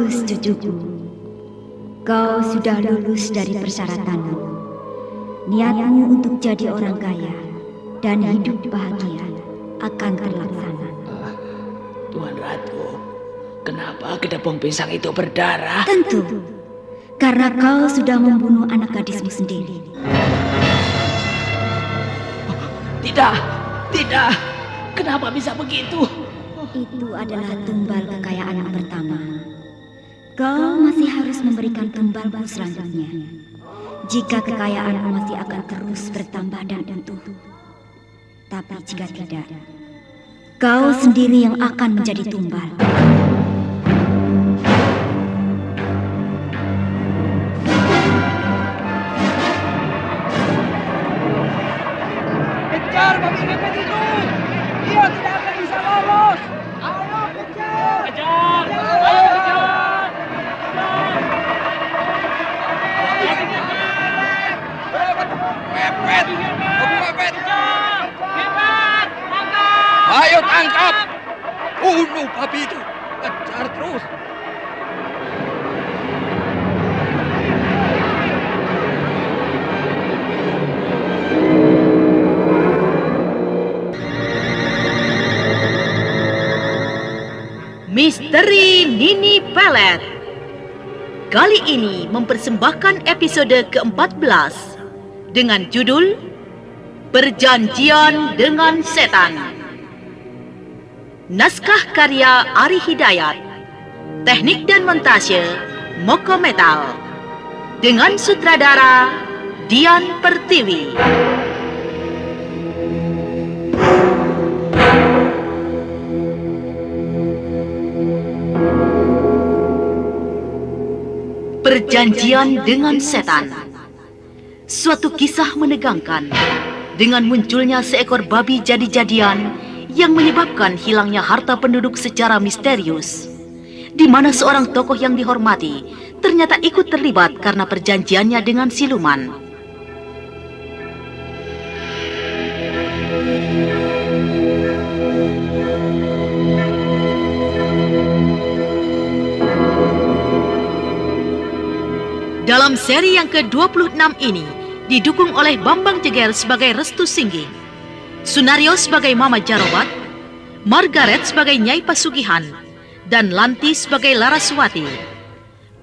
bagus, cucuku. Kau sudah lulus dari persyaratanmu. Niatmu untuk jadi orang kaya dan hidup bahagia akan terlaksana. Tuan Ratu, kenapa kedapung pisang itu berdarah? Tentu, karena kau sudah membunuh anak gadismu sendiri. Tidak, tidak. Kenapa bisa begitu? Itu adalah tumbal kekayaan yang pertama. Kau masih harus memberikan tumbalmu selanjutnya. Jika kekayaanmu masih akan terus bertambah dan utuh. Tapi jika tidak, kau sendiri yang akan menjadi tumbal. Kejar babi ngepet itu! Dia tidak akan bisa lolos! Ayo kejar! Kejar! Ayo kejar! Mepet! Babi mepet! Hebat! Ayo tangkap! Bunuh babi itu! Kejar terus! Misteri Nini Pelet. Kali ini mempersembahkan episode ke-14 dengan judul Perjanjian dengan Setan. Naskah karya Ari Hidayat. Teknik dan montase Moko Metal. Dengan sutradara Dian Pertiwi. Perjanjian dengan Setan. Suatu kisah menegangkan dengan munculnya seekor babi jadi-jadian yang menyebabkan hilangnya harta penduduk secara misterius, di mana seorang tokoh yang dihormati ternyata ikut terlibat karena perjanjiannya dengan siluman. Dalam seri yang ke-26 ini didukung oleh Bambang Jeger sebagai Restu Singgi, Sunario sebagai Mama Jarobat, Margaret sebagai Nyai Pasugihan, dan Lanti sebagai Laraswati.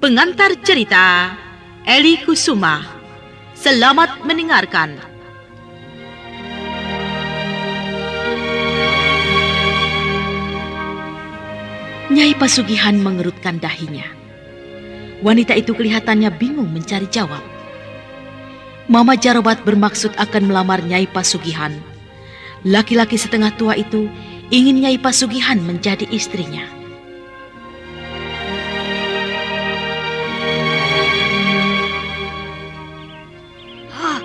Pengantar cerita Eli Kusuma. Selamat mendengarkan. Nyai Pasugihan mengerutkan dahinya. Wanita itu kelihatannya bingung mencari jawab. Mama Jarobat bermaksud akan melamar Nyai Pasugihan. Laki-laki setengah tua itu ingin Nyai Pasugihan menjadi istrinya. Oh,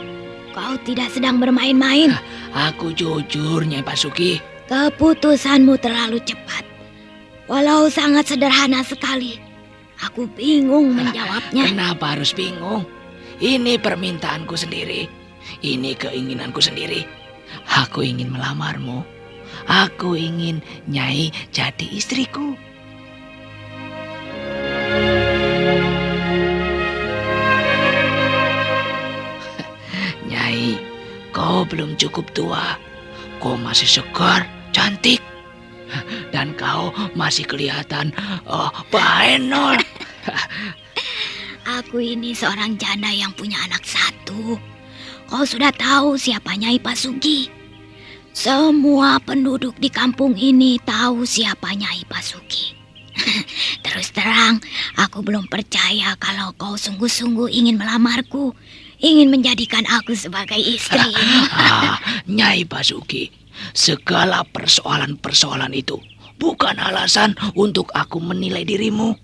kau tidak sedang bermain-main. Aku jujur, Nyai Pasugi. Keputusanmu terlalu cepat. Walau sangat sederhana sekali. Aku bingung menjawabnya. Kenapa harus bingung? Ini permintaanku sendiri. Ini keinginanku sendiri. Aku ingin melamarmu. Aku ingin Nyai jadi istriku. Nyai, kau belum cukup tua. Kau masih segar, cantik. Dan kau masih kelihatan bahenol. Aku ini seorang janda yang punya anak satu. Kau sudah tahu siapa Nyai Pasugi. Semua penduduk di kampung ini tahu siapa Nyai Pasugi. Terus terang, aku belum percaya kalau kau sungguh-sungguh ingin melamarku, ingin menjadikan aku sebagai istri. Nyai Pasugi, segala persoalan-persoalan itu bukan alasan untuk aku menilai dirimu.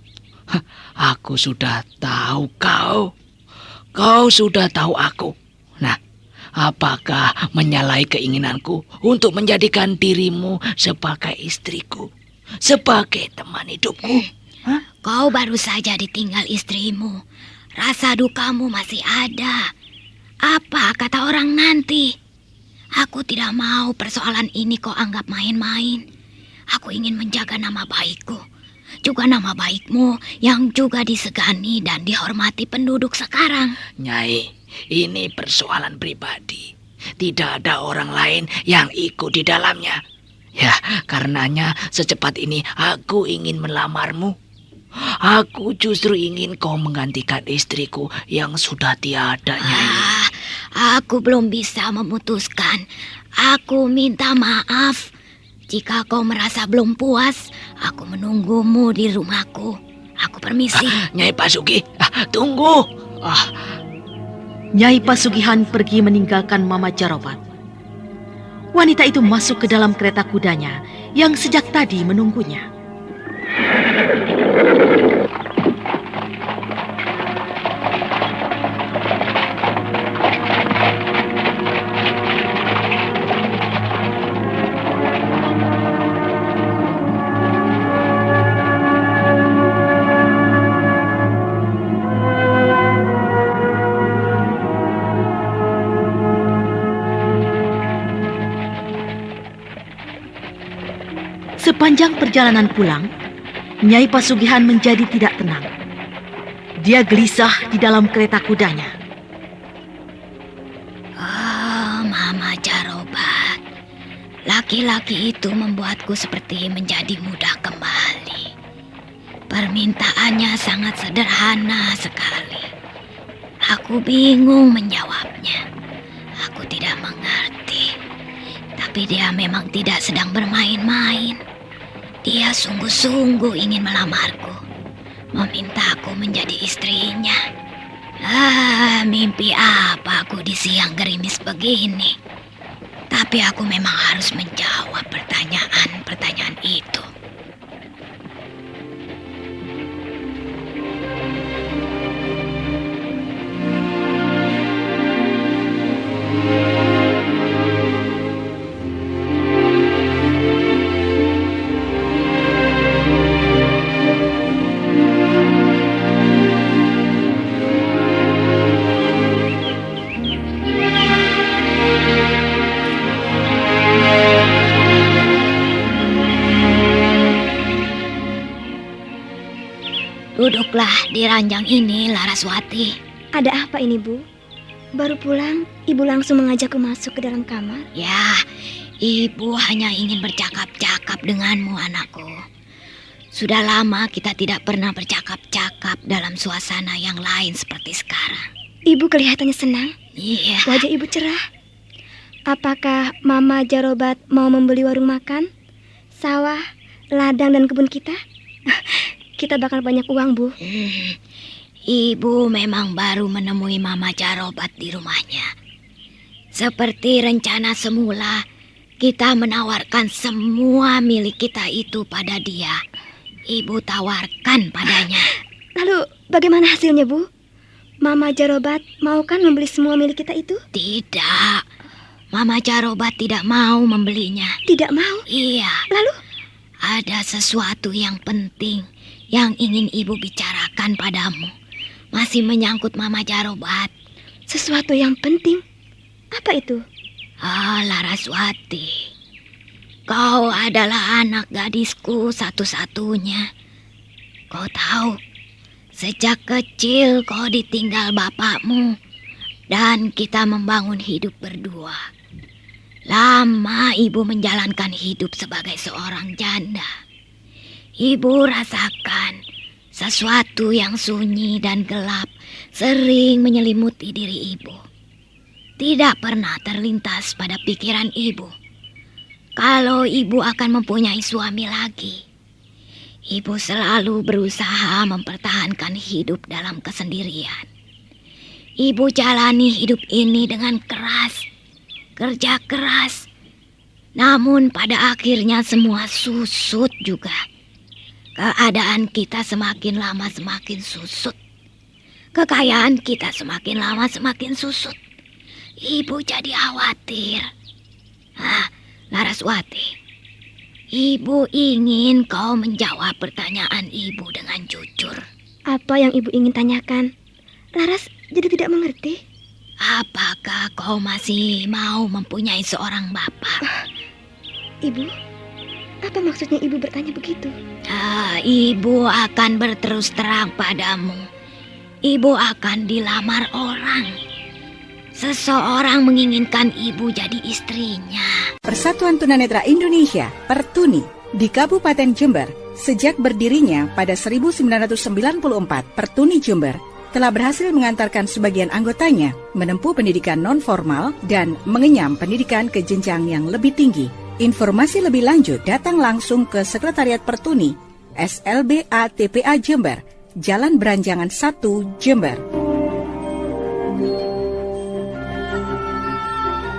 Aku sudah tahu kau. Kau sudah tahu aku. Nah, apakah menyalahi keinginanku untuk menjadikan dirimu sebagai istriku, sebagai teman hidupku? Kau baru saja ditinggal istrimu. Rasa dukamu masih ada. Apa kata orang nanti? Aku tidak mau persoalan ini kau anggap main-main. Aku ingin menjaga nama baikku. juga nama baikmu yang juga disegani dan dihormati penduduk sekarang. Nyai, ini persoalan pribadi. Tidak ada orang lain yang ikut di dalamnya. Ya, karenanya secepat ini aku ingin melamarmu. Aku justru ingin kau menggantikan istriku yang sudah tiada, Nyai. Aku belum bisa memutuskan. Aku minta maaf. Jika kau merasa belum puas, aku menunggumu di rumahku. Aku permisi. Nyai Pasugi, tunggu. Nyai Pasugihan pergi meninggalkan Mama Jarobat. Wanita itu masuk ke dalam kereta kudanya yang sejak tadi menunggunya. Sepanjang perjalanan pulang, Nyai Pasugihan menjadi tidak tenang. Dia gelisah di dalam kereta kudanya. Mama Jarobat, laki-laki itu membuatku seperti menjadi muda kembali. Permintaannya sangat sederhana sekali. Aku bingung menjawabnya. Aku tidak mengerti. Tapi dia memang tidak sedang bermain-main. Dia sungguh-sungguh ingin melamarku, meminta aku menjadi istrinya. Mimpi apa aku di siang gerimis begini? Tapi aku memang harus menjawab pertanyaan-pertanyaan itu. Duduklah di ranjang ini, Laraswati. Ada apa ini, Bu? Baru pulang, Ibu langsung mengajakku masuk ke dalam kamar. Ya, Ibu hanya ingin bercakap-cakap denganmu, anakku. Sudah lama kita tidak pernah bercakap-cakap dalam suasana yang lain seperti sekarang. Ibu kelihatannya senang. Iya. Wajah Ibu cerah. Apakah Mama Jarobat mau membeli warung makan, sawah, ladang, dan kebun kita? Kita bakal banyak uang, Bu. Ibu memang baru menemui Mama Jarobat di rumahnya. Seperti rencana semula, kita menawarkan semua milik kita itu pada dia. Ibu tawarkan padanya. Lalu bagaimana hasilnya, Bu? Mama Jarobat mau kan membeli semua milik kita itu? Tidak. Mama Jarobat tidak mau membelinya. Tidak mau? Iya. Lalu? Ada sesuatu yang penting yang ingin Ibu bicarakan padamu. Masih menyangkut Mama Jarobat. Sesuatu yang penting? Apa itu? Laraswati, kau adalah anak gadisku satu-satunya. Kau tahu, sejak kecil kau ditinggal bapakmu dan kita membangun hidup berdua. Lama Ibu menjalankan hidup sebagai seorang janda. Ibu rasakan sesuatu yang sunyi dan gelap sering menyelimuti diri Ibu. Tidak pernah terlintas pada pikiran Ibu kalau Ibu akan mempunyai suami lagi. Ibu selalu berusaha mempertahankan hidup dalam kesendirian. Ibu jalani hidup ini dengan keras, kerja keras. Namun pada akhirnya semua susut juga. Keadaan kita semakin lama semakin susut. Kekayaan kita semakin lama semakin susut. Ibu jadi khawatir. Laraswati, Ibu ingin kau menjawab pertanyaan Ibu dengan jujur. Apa yang Ibu ingin tanyakan? Laras jadi tidak mengerti. Apakah kau masih mau mempunyai seorang bapak? Ibu, Apa maksudnya ibu bertanya begitu? Ibu akan berterus terang padamu. Ibu akan dilamar orang. Seseorang menginginkan ibu jadi istrinya. Persatuan Tunanetra Indonesia, Pertuni, di Kabupaten Jember, sejak berdirinya pada 1994, Pertuni Jember telah berhasil mengantarkan sebagian anggotanya menempuh pendidikan non-formal dan mengenyam pendidikan ke jenjang yang lebih tinggi. Informasi lebih lanjut datang langsung ke Sekretariat Pertuni, SLBA TPA Jember, Jalan Beranjangan 1, Jember.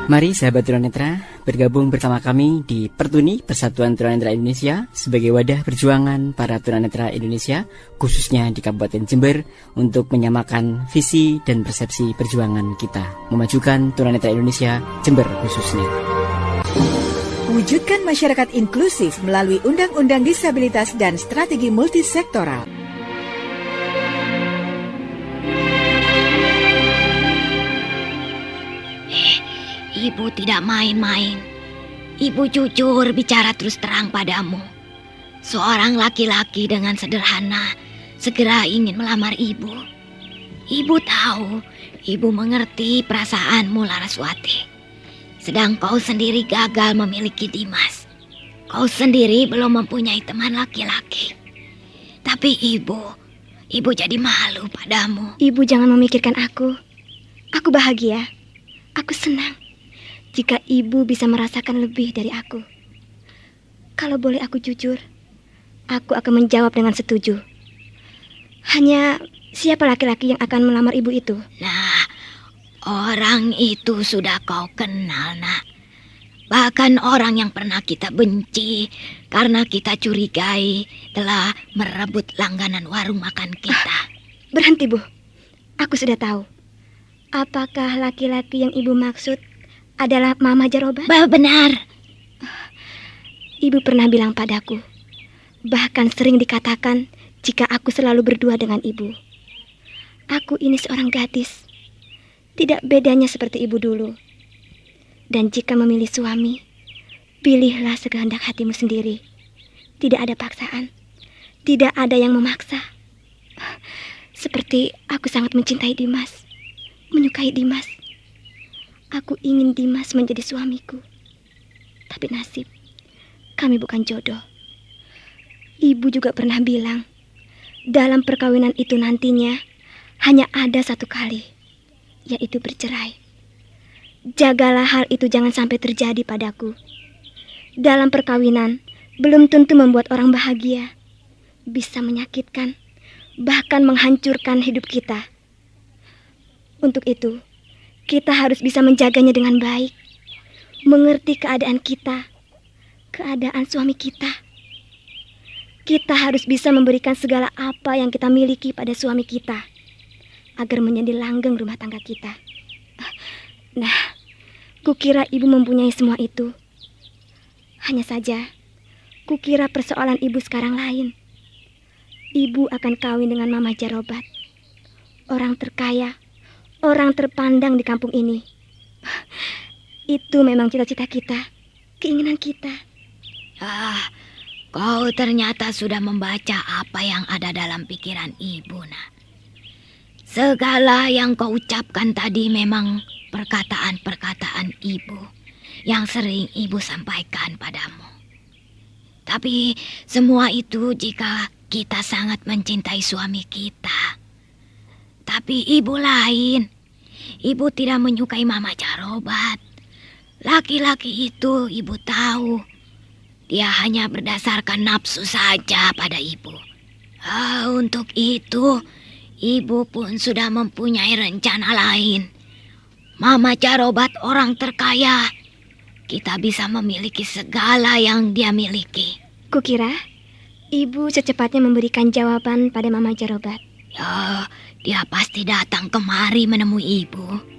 Mari sahabat tunanetra bergabung bersama kami di Pertuni Persatuan Tunanetra Indonesia sebagai wadah perjuangan para tunanetra Indonesia khususnya di Kabupaten Jember untuk menyamakan visi dan persepsi perjuangan kita memajukan tunanetra Indonesia Jember khususnya. Wujudkan masyarakat inklusif melalui Undang-Undang Disabilitas dan Strategi Multisektoral. Ibu tidak main-main. Ibu jujur bicara terus terang padamu. Seorang laki-laki dengan sederhana segera ingin melamar ibu. Ibu tahu, ibu mengerti perasaanmu, Laraswati. Sedang kau sendiri gagal memiliki Dimas. Kau sendiri belum mempunyai teman laki-laki. Tapi ibu jadi malu padamu. Ibu jangan memikirkan aku. Aku bahagia. Aku senang jika ibu bisa merasakan lebih dari aku. Kalau boleh aku jujur, aku akan menjawab dengan setuju. Hanya siapa laki-laki yang akan melamar ibu itu? Nah, orang itu sudah kau kenal, nak. Bahkan orang yang pernah kita benci karena kita curigai telah merebut langganan warung makan kita. Berhenti, Bu. Aku sudah tahu. Apakah laki-laki yang ibu maksud adalah Mama Jarobat? Benar. Ibu pernah bilang padaku, bahkan sering dikatakan jika aku selalu berdua dengan ibu. Aku ini seorang gadis, tidak bedanya seperti ibu dulu. Dan jika memilih suami, pilihlah sekehendak hatimu sendiri. Tidak ada paksaan, tidak ada yang memaksa. Seperti aku sangat mencintai Dimas, menyukai Dimas. Aku ingin Dimas menjadi suamiku. Tapi nasib, kami bukan jodoh. Ibu juga pernah bilang, dalam perkawinan itu nantinya hanya ada satu kali, yaitu bercerai. Jagalah hal itu jangan sampai terjadi padaku. Dalam perkawinan, belum tentu membuat orang bahagia. Bisa menyakitkan, bahkan menghancurkan hidup kita. Untuk itu, kita harus bisa menjaganya dengan baik, mengerti keadaan kita, keadaan suami kita. Kita harus bisa memberikan segala apa yang kita miliki pada suami kita, agar menjadi langgeng rumah tangga kita. Nah, kukira ibu mempunyai semua itu. Hanya saja, kukira persoalan ibu sekarang lain. Ibu akan kawin dengan Mama Jarobat, orang terkaya, orang terpandang di kampung ini. Itu memang cita-cita kita, keinginan kita. Kau ternyata sudah membaca apa yang ada dalam pikiran ibu, nak. Segala yang kau ucapkan tadi memang perkataan-perkataan ibu yang sering ibu sampaikan padamu. Tapi semua itu jika kita sangat mencintai suami kita. Tapi ibu lain. Ibu tidak menyukai Mama Jarobat. Laki-laki itu ibu tahu. Dia hanya berdasarkan nafsu saja pada ibu. Untuk itu, ibu pun sudah mempunyai rencana lain. Mama Jarobat orang terkaya. Kita bisa memiliki segala yang dia miliki. Kukira ibu secepatnya memberikan jawaban pada Mama Jarobat. Ya, dia pasti datang kemari menemui ibu.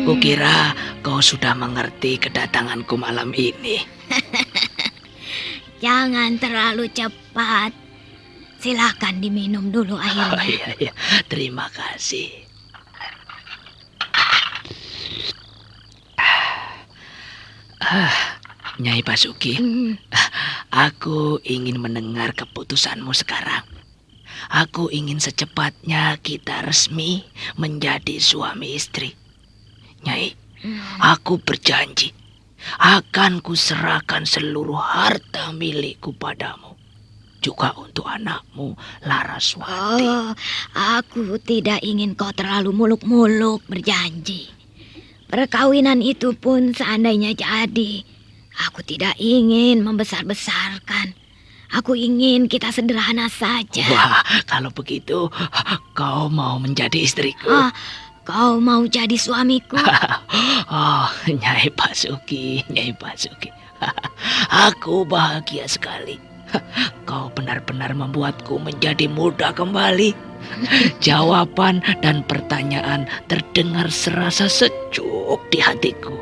Kukira kau sudah mengerti kedatanganku malam ini. Jangan terlalu cepat. Silakan diminum dulu Oh airnya. iya, terima kasih. Nyai Basuki, aku ingin mendengar keputusanmu sekarang. Aku ingin secepatnya kita resmi menjadi suami istri. Nyai, aku berjanji akan kuserahkan seluruh harta milikku padamu. Juga untuk anakmu, Laraswati. Oh, aku tidak ingin kau terlalu muluk-muluk berjanji. Perkawinan itu pun seandainya jadi, aku tidak ingin membesar-besarkan. Aku ingin kita sederhana saja. Wah, kalau begitu kau mau menjadi istriku? Kau mau jadi suamiku? Oh, Nyai Basuki, Nyai Basuki. Aku bahagia sekali. Kau benar-benar membuatku menjadi muda kembali. Jawaban dan pertanyaan terdengar serasa sejuk di hatiku.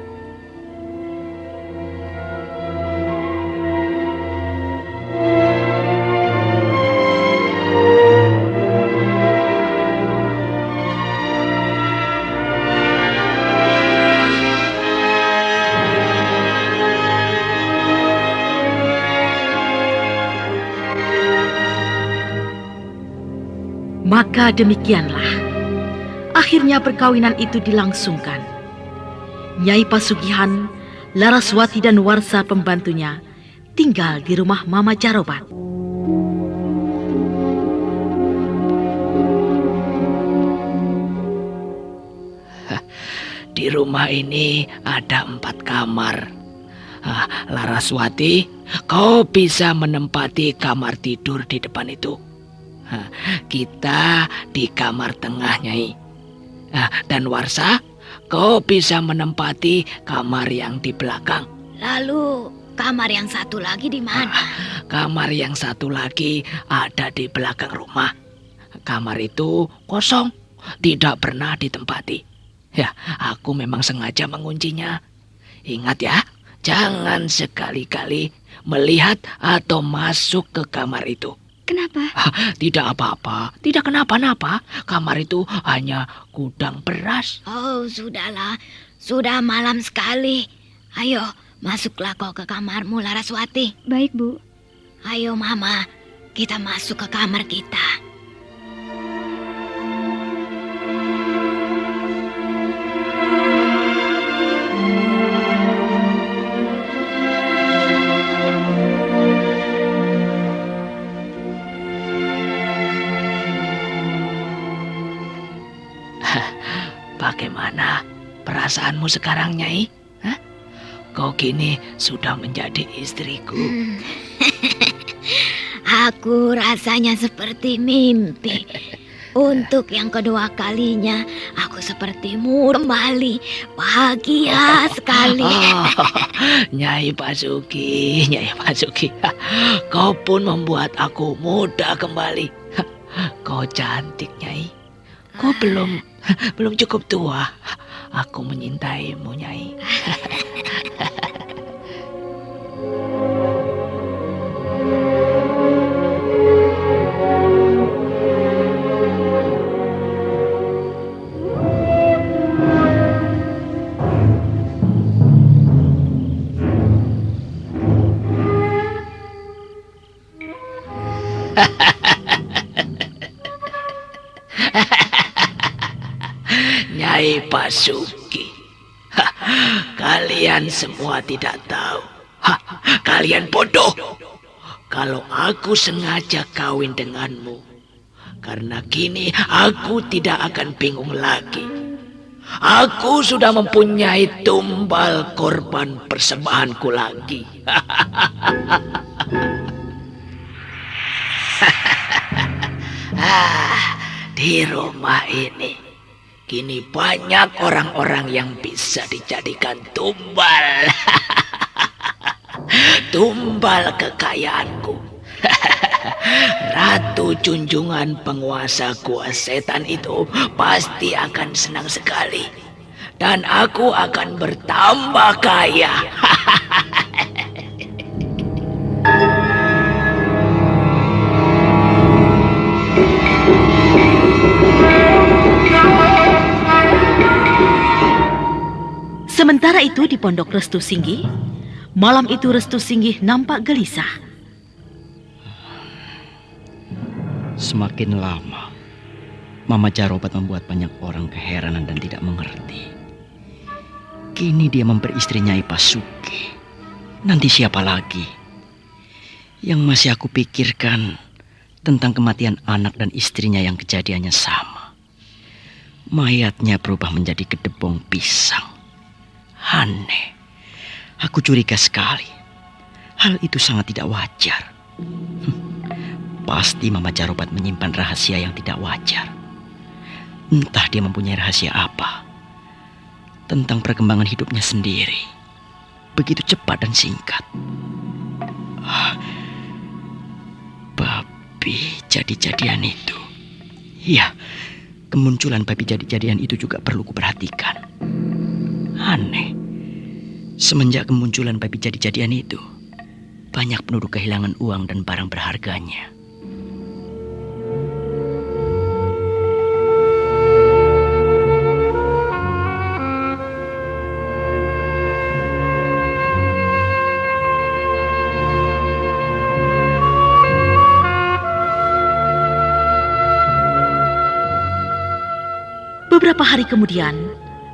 Maka demikianlah, akhirnya perkawinan itu dilangsungkan. Nyai Pasugihan, Laraswati dan Warsa pembantunya tinggal di rumah Mama Jarobat. Di rumah ini ada 4 kamar. Laraswati, kau bisa menempati kamar tidur di depan itu. Kita di kamar tengah, Nyai. Dan Warsa, kau bisa menempati kamar yang di belakang. Lalu kamar yang satu lagi di mana? Kamar yang satu lagi ada di belakang rumah. Kamar itu kosong, tidak pernah ditempati. Ya, aku memang sengaja menguncinya. Ingat ya, jangan sekali-kali melihat atau masuk ke kamar itu. Kenapa? Tidak apa-apa, tidak kenapa-napa. Kamar itu hanya gudang beras. Oh, sudahlah. Sudah malam sekali. Ayo, masuklah kau ke kamarmu, Laraswati. Baik, Bu. Ayo, Mama. Kita masuk ke kamar kita. Bagaimana perasaanmu sekarang, Nyai? Kau kini sudah menjadi istriku. Aku rasanya seperti mimpi. Untuk yang kedua kalinya, aku sepertimu kembali. Bahagia sekali. Nyai Basuki, Nyai Basuki. Kau pun membuat aku muda kembali. Kau cantik, Nyai. Kau belum cukup tua. Aku menyintaimu, Nyai. Nyai Basuki, kalian semua tidak tahu. Kalian bodoh. Kalau aku sengaja kawin denganmu, karena kini aku tidak akan bingung lagi. Aku sudah mempunyai tumbal korban persembahanku lagi. Di rumah ini kini banyak orang-orang yang bisa dijadikan tumbal. Tumbal kekayaanku. Ratu junjungan penguasa gua setan itu pasti akan senang sekali. dan aku akan bertambah kaya. Sementara itu di pondok Restu Singgih, malam itu Restu Singgih nampak gelisah. Semakin lama, Mama Jarobat membuat banyak orang keheranan dan tidak mengerti. Kini dia memperi istrinya Ipasuki. Nanti siapa lagi? Yang masih aku pikirkan tentang kematian anak dan istrinya yang kejadiannya sama. Mayatnya berubah menjadi gedebong pisang. Aneh. Aku curiga sekali. Hal itu sangat tidak wajar. Pasti Mama Jarobat menyimpan rahasia yang tidak wajar. Entah dia mempunyai rahasia apa tentang perkembangan hidupnya sendiri. Begitu cepat dan singkat. Babi jadi-jadian itu. Ya, kemunculan babi jadi-jadian itu juga perlu kuperhatikan. Aneh. Semenjak kemunculan babi jadi-jadian itu, banyak penduduk kehilangan uang dan barang berharganya. Beberapa hari kemudian,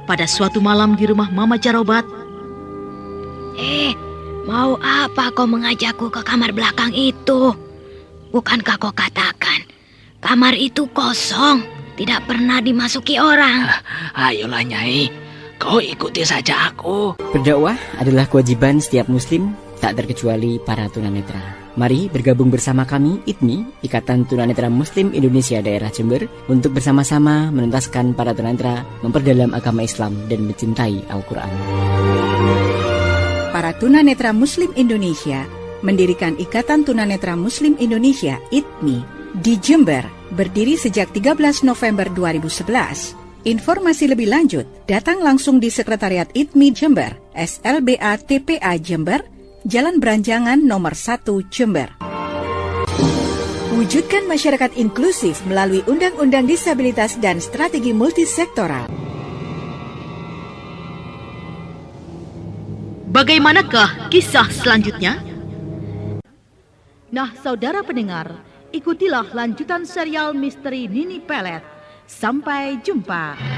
pada suatu malam di rumah Mama Jarobat, Mau apa kau mengajakku ke kamar belakang itu? Bukankah kau katakan kamar itu kosong, tidak pernah dimasuki orang? Ayolah Nyai, kau ikuti saja aku. Berdakwah adalah kewajiban setiap muslim, tak terkecuali para tunanetra. Mari bergabung bersama kami, ITMI, Ikatan Tunanetra Muslim Indonesia Daerah Jember, untuk bersama-sama menuntaskan para tunanetra memperdalam agama Islam dan mencintai Al-Quran. Para tunanetra Muslim Indonesia mendirikan Ikatan Tunanetra Muslim Indonesia (ITMI) di Jember, berdiri sejak 13 November 2011. Informasi lebih lanjut, datang langsung di Sekretariat ITMI Jember, SLBA TPA Jember, Jalan Beranjangan nomor 1 Jember. Wujudkan masyarakat inklusif melalui Undang-Undang Disabilitas dan Strategi Multisektoral. bagaimanakah kisah selanjutnya? Nah, saudara pendengar, ikutilah lanjutan serial misteri Nini Pelet. Sampai jumpa.